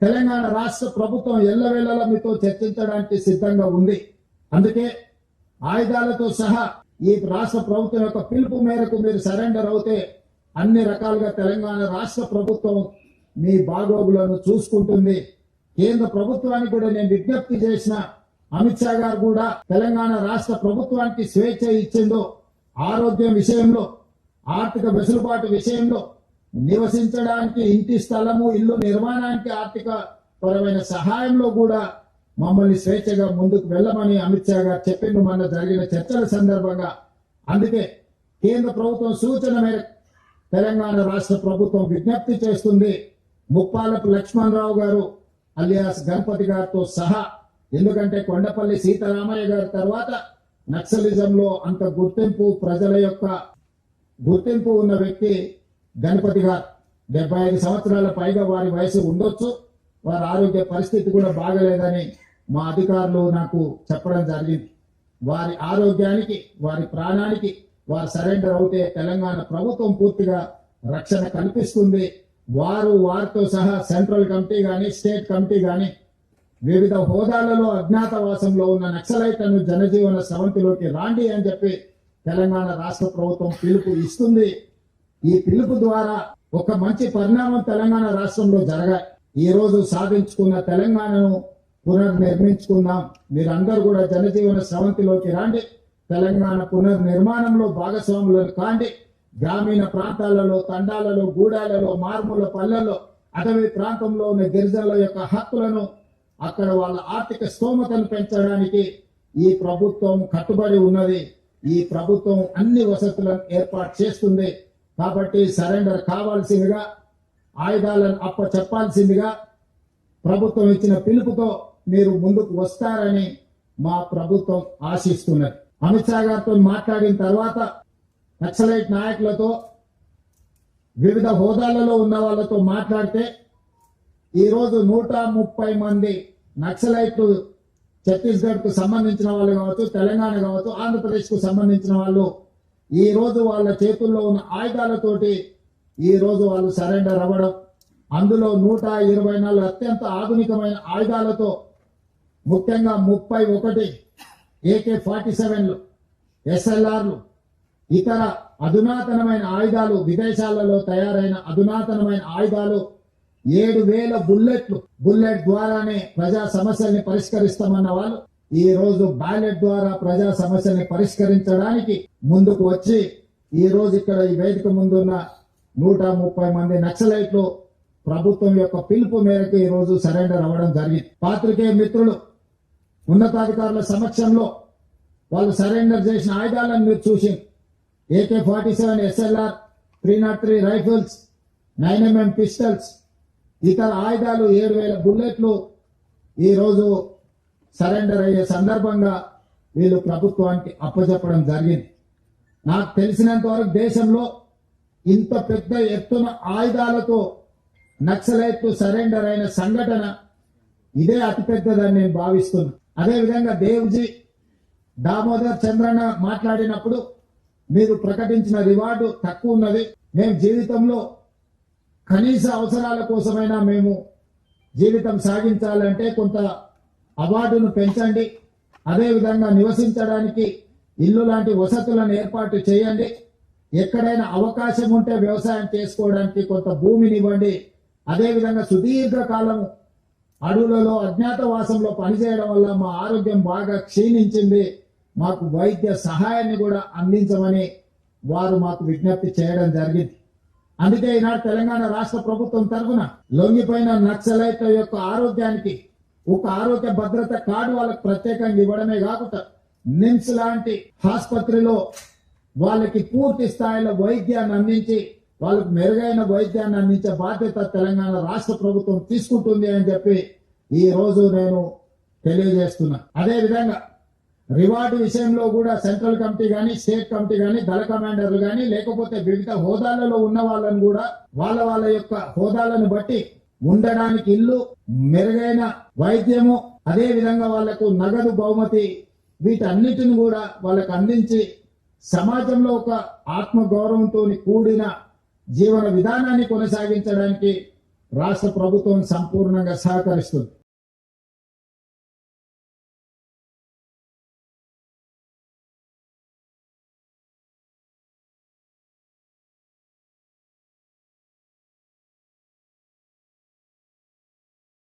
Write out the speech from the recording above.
తెలంగాణ రాష్ట్ర ప్రభుత్వం ఎల్లవేళలా మీతో చర్చించడానికి సిద్ధంగా ఉంది. అందుకే ఆయుధాలతో సహా ఈ రాష్ట్ర ప్రభుత్వం యొక్క పిలుపు మేరకు మీరు సరెండర్ అవుతే అన్ని రకాలుగా తెలంగాణ రాష్ట్ర ప్రభుత్వం మీ బాగోగులను చూసుకుంటుంది. కేంద్ర ప్రభుత్వానికి కూడా నేను విజ్ఞప్తి చేసిన, అమిత్ షా గారు కూడా తెలంగాణ రాష్ట్ర ప్రభుత్వానికి స్వేచ్ఛ ఇచ్చిందో, ఆరోగ్యం విషయంలో, ఆర్థిక వెసులుబాటు విషయంలో, నివసించడానికి ఇంటి స్థలము, ఇల్లు నిర్మాణానికి ఆర్థిక పరమైన సహాయంలో కూడా మమ్మల్ని స్వేచ్ఛగా ముందుకు వెళ్ళమని అమిత్ షా గారు చెప్పిండు మొన్న జరిగిన చర్చల సందర్భంగా. అందుకే కేంద్ర ప్రభుత్వం సూచన మేరకు తెలంగాణ రాష్ట్ర ప్రభుత్వం విజ్ఞప్తి చేస్తుంది, ముప్పాలపు లక్ష్మణరావు గారు అలియాస్ గణపతి గారితో సహా, ఎందుకంటే కొండపల్లి సీతారామయ్య గారి తర్వాత నక్సలిజంలో అంత గుర్తింపు, ప్రజల యొక్క గుర్తింపు ఉన్న వ్యక్తి గణపతి గారు. 75 సంవత్సరాల పైగా వారి వయసు ఉండొచ్చు, వారి ఆరోగ్య పరిస్థితి కూడా బాగలేదని మా అధికారులు నాకు చెప్పడం జరిగింది. వారి ఆరోగ్యానికి, వారి ప్రాణానికి వారు సరెండర్ అవుతే తెలంగాణ ప్రభుత్వం పూర్తిగా రక్షణ కల్పిస్తుంది. వారితో సహా సెంట్రల్ కమిటీ గాని, స్టేట్ కమిటీ గాని వివిధ హోదాలలో అజ్ఞాతవాసంలో ఉన్న నక్సలైట్లను జనజీవన స్రవంతిలోకి రాండి అని చెప్పి తెలంగాణ రాష్ట్ర ప్రభుత్వం పిలుపు ఇస్తుంది. ఈ పిలుపు ద్వారా ఒక మంచి పరిణామం తెలంగాణ రాష్ట్రంలో జరగాలి. ఈ రోజు సాధించుకున్న తెలంగాణను పునర్నిర్మించుకుందాం. మీరందరూ కూడా జనజీవన స్రవంతిలోకి రాండి, తెలంగాణ పునర్నిర్మాణంలో భాగస్వాములను కాండి. గ్రామీణ ప్రాంతాలలో, తండాలలో, గూడాలలో, మారుమూల పల్లెల్లో, అటవీ ప్రాంతంలో ఉన్న గిరిజనుల యొక్క హక్కులను, అక్కడ వాళ్ళ ఆర్థిక స్తోమతను పెంచడానికి ఈ ప్రభుత్వం కట్టుబడి ఉన్నది. ఈ ప్రభుత్వం అన్ని వసతులను ఏర్పాటు చేస్తుంది. కాబట్టి సరెండర్ కావాల్సిందిగా, ఆయుధాలను చెప్పాల్సిందిగా ప్రభుత్వం ఇచ్చిన పిలుపుతో మీరు ముందుకు వస్తారని మా ప్రభుత్వం ఆశిస్తున్నది. అమిత్ షా గారితో మాట్లాడిన తర్వాత నక్సలైట్ నాయకులతో, వివిధ హోదాలలో ఉన్న వాళ్ళతో మాట్లాడితే ఈరోజు 130 మంది నక్సలైట్లు, ఛత్తీస్గఢ్ కు సంబంధించిన వాళ్ళు కావచ్చు, తెలంగాణ కావచ్చు, ఆంధ్రప్రదేశ్ కు సంబంధించిన వాళ్ళు ఈ రోజు వాళ్ళ చేతుల్లో ఉన్న ఆయుధాలతోటి ఈ రోజు వాళ్ళు సరెండర్ అవ్వడం, అందులో 124 అత్యంత ఆధునికమైన ఆయుధాలతో, ముఖ్యంగా 31 AK-47లు, SLRలు, ఇతర అధునాతనమైన ఆయుధాలు, విదేశాలలో తయారైన అధునాతనమైన ఆయుధాలు, 7,000 బుల్లెట్ ద్వారానే ప్రజా సమస్యల్ని పరిష్కరిస్తామన్న వాళ్ళు ఈ రోజు బ్యాలెట్ ద్వారా ప్రజా సమస్యల్ని పరిష్కరించడానికి ముందుకు వచ్చి ఈ రోజు ఇక్కడ ఈ వేదిక ముందున్న 130 మంది నక్సలైట్లు ప్రభుత్వం యొక్క పిలుపు మేరకు ఈ రోజు సరెండర్ అవ్వడం జరిగింది. పాత్రికేయ మిత్రులు, ఉన్నతాధికారుల సమక్షంలో వాళ్ళు సరెండర్ చేసిన ఆయుధాలను మీరు చూసి, AK-47 SLR, 303 rifles, 9mm pistols, ఇతర ఆయుధాలు, 7,000 బుల్లెట్లు ఈ రోజు సరెండర్ అయ్యే సందర్భంగా వీళ్ళు ప్రభుత్వానికి అప్పచెప్పడం జరిగింది. నాకు తెలిసినంత వరకు దేశంలో ఇంత పెద్ద ఎత్తున ఆయుధాలతో నక్సలైట్లు సరెండర్ అయిన సంఘటన ఇదే అతిపెద్దదని నేను భావిస్తున్నా. అదేవిధంగా దేవ్జీ దామోదర్ చంద్రన్న మాట్లాడినప్పుడు మీరు ప్రకటించిన రివార్డు తక్కువ ఉన్నది, మేము జీవితంలో కనీస అవసరాల కోసమైనా మేము జీవితం సాగించాలంటే కొంత అవార్డును పెంచండి, అదేవిధంగా నివసించడానికి ఇల్లు లాంటి వసతులను ఏర్పాటు చేయండి, ఎక్కడైనా అవకాశం ఉంటే వ్యవసాయం చేసుకోవడానికి కొంత భూమిని ఇవ్వండి, అదేవిధంగా సుదీర్ఘ కాలము అడవులలో అజ్ఞాతవాసంలో పనిచేయడం వల్ల మా ఆరోగ్యం బాగా క్షీణించింది, మాకు వైద్య సహాయాన్ని కూడా అందించమని వారు మాకు విజ్ఞప్తి చేయడం జరిగింది. అందుకే ఈనాడు తెలంగాణ రాష్ట్ర ప్రభుత్వం తరఫున లొంగిపోయిన నక్సలైట్ల యొక్క ఆరోగ్యానికి ఒక ఆరోగ్య భద్రత కార్డు వాళ్ళకి ప్రత్యేకంగా ఇవ్వడమే కాకుండా నిమ్స్ లాంటి ఆసుపత్రిలో వాళ్ళకి పూర్తి స్థాయిలో వైద్యాన్ని అందించి వాళ్ళకు మెరుగైన వైద్యాన్ని అందించే బాధ్యత తెలంగాణ రాష్ట్ర ప్రభుత్వం తీసుకుంటుంది అని చెప్పి ఈ రోజు నేను తెలియజేస్తున్నా. అదే విధంగా రివార్డు విషయంలో కూడా సెంట్రల్ కమిటీ గాని, స్టేట్ కమిటీ గాని, దళ కమాండర్లు గాని, లేకపోతే వివిధ హోదాలలో ఉన్న వాళ్ళని కూడా వాళ్ళ యొక్క హోదాలను బట్టి ఉండడానికి ఇల్లు, మెరుగైన వైద్యము, అదే విధంగా వాళ్లకు నగదు బహుమతి, వీటన్నిటిని కూడా వాళ్ళకు అందించి సమాజంలో ఒక ఆత్మ గౌరవంతో కూడిన జీవన విధానాన్ని కొనసాగించడానికి రాష్ట్ర ప్రభుత్వం సంపూర్ణంగా సహకరిస్తుంది.